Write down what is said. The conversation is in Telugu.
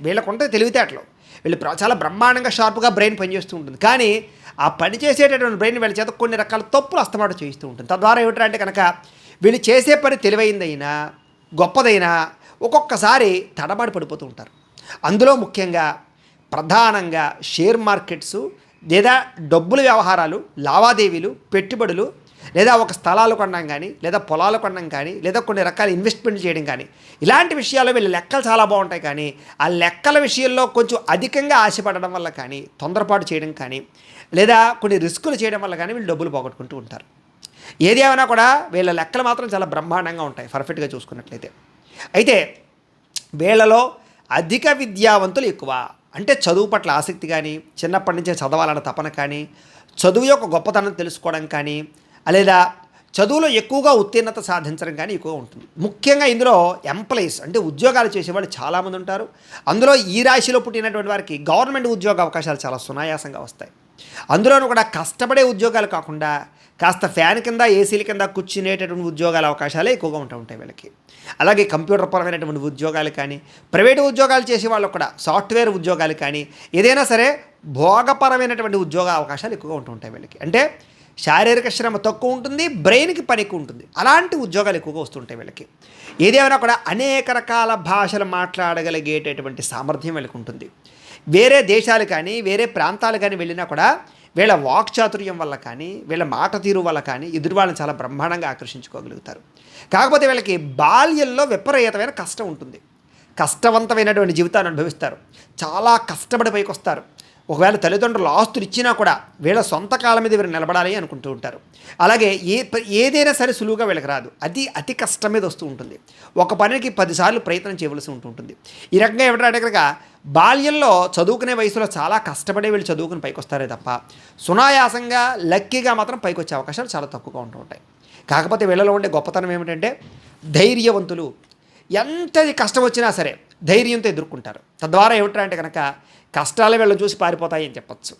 వీళ్ళకుంటే తెలివితేటలు. వీళ్ళు చాలా బ్రహ్మాండంగా షార్ప్‌గా బ్రెయిన్ పనిచేస్తూ ఉంటుంది. కానీ ఆ పని చేసేటటువంటి బ్రెయిన్ వీళ్ళ చేత కొన్ని రకాల తప్పులు అస్తమాటు చేయిస్తూ ఉంటుంది. తద్వారా ఏమిటంటే కనుక వీళ్ళు చేసే పని తెలివైందైనా, గొప్పదైనా ఒక్కొక్కసారి తడబాటు పడిపోతూ ఉంటారు. అందులో ముఖ్యంగా ప్రధానంగా షేర్ మార్కెట్సు లేదా డబ్బుల వ్యవహారాలు, లావాదేవీలు, పెట్టుబడులు లేదా ఒక స్థలాలు కొనడం కానీ, లేదా పొలాలు కొనడం కానీ, లేదా కొన్ని రకాల ఇన్వెస్ట్మెంట్ చేయడం కానీ, ఇలాంటి విషయాల్లో వీళ్ళ లెక్కలు చాలా బాగుంటాయి. కానీ ఆ లెక్కల విషయంలో కొంచెం అధికంగా ఆశపడడం వల్ల కానీ, తొందరపాటు చేయడం కానీ, లేదా కొన్ని రిస్కులు చేయడం వల్ల కానీ వీళ్ళు డబ్బులు పోగొట్టుకుంటూ ఉంటారు. ఏది ఏమైనా కూడా వీళ్ళ లెక్కలు మాత్రం చాలా బ్రహ్మాండంగా ఉంటాయి పర్ఫెక్ట్గా చూసుకున్నట్లయితే. అయితే వీళ్ళలో అధిక విద్యావంతులు ఎక్కువ. అంటే చదువు పట్ల ఆసక్తి కానీ, చిన్నప్పటి నుంచే చదవాలన్న తపన కానీ, చదువు యొక్క గొప్పతనం తెలుసుకోవడం కానీ, లేదా చదువులో ఎక్కువగా ఉత్తీర్ణత సాధించడం కానీ ఎక్కువగా ఉంటుంది. ముఖ్యంగా ఇందులో ఎంప్లాయీస్ అంటే ఉద్యోగాలు చేసేవాళ్ళు చాలామంది ఉంటారు. అందులో ఈ రాశిలో పుట్టినటువంటి వారికి గవర్నమెంట్ ఉద్యోగ అవకాశాలు చాలా సునాయాసంగా వస్తాయి. అందులోనూ కూడా కష్టపడే ఉద్యోగాలు కాకుండా కాస్త ఫ్యాన్ కింద, ఏసీల కింద కూర్చునేటటువంటి ఉద్యోగాల అవకాశాలే ఎక్కువగా ఉంటాయి వీళ్ళకి. అలాగే కంప్యూటర్ పరమైనటువంటి ఉద్యోగాలు కానీ, ప్రైవేటు ఉద్యోగాలు చేసే వాళ్ళకు కూడా సాఫ్ట్వేర్ ఉద్యోగాలు కానీ, ఏదైనా సరే భోగపరమైనటువంటి ఉద్యోగ అవకాశాలు ఎక్కువగా ఉంటాయి వీళ్ళకి. అంటే శారీరక శ్రమ తక్కువ ఉంటుంది, బ్రెయిన్కి పని ఎక్కువ ఉంటుంది. అలాంటి ఉద్యోగాలు ఎక్కువగా వస్తుంటాయి వీళ్ళకి. ఏదేమైనా కూడా అనేక రకాల భాషలు మాట్లాడగలిగేటటువంటి సామర్థ్యం వీళ్ళకి ఉంటుంది. వేరే దేశాలు కానీ, వేరే ప్రాంతాలు కానీ వెళ్ళినా కూడా వీళ్ళ వాక్చాతుర్యం వల్ల కానీ, వీళ్ళ మాట తీరు వల్ల కానీ ఎదురు వాళ్ళని చాలా బ్రహ్మాండంగా ఆకర్షించుకోగలుగుతారు. కాకపోతే వీళ్ళకి బాల్యంలో విపరీతమైన కష్టం ఉంటుంది. కష్టవంతమైనటువంటి జీవితాన్ని అనుభవిస్తారు. చాలా కష్టపడి పైకి వస్తారు. ఒకవేళ తల్లిదండ్రులు ఆస్తులు ఇచ్చినా కూడా వీళ్ళ సొంత కాళ్ళ మీద వీరు నిలబడాలి అనుకుంటూ ఉంటారు. అలాగే ఏదైనా సరే సులువుగా వీళ్ళకి రాదు. అతి కష్టం మీద వస్తూ ఉంటుంది. ఒక పనికి 10 సార్లు ప్రయత్నం చేయవలసి ఉంటుంది. ఈ రకంగా ఏమిటంటే కనుక బాల్యంలో చదువుకునే వయసులో చాలా కష్టపడే వీళ్ళు చదువుకుని పైకి వస్తారే తప్ప సునాయాసంగా లక్కీగా మాత్రం పైకి వచ్చే అవకాశాలు చాలా తక్కువగా ఉంటాయి. కాకపోతే వీళ్ళలో ఉండే గొప్పతనం ఏమిటంటే ధైర్యవంతులు. ఎంతది కష్టం వచ్చినా సరే ధైర్యంతో ఎదుర్కొంటారు. తద్వారా ఏమిటంటే కనుక కష్టాలు వీళ్ళని చూసి పారిపోతాయి అని చెప్పచ్చు.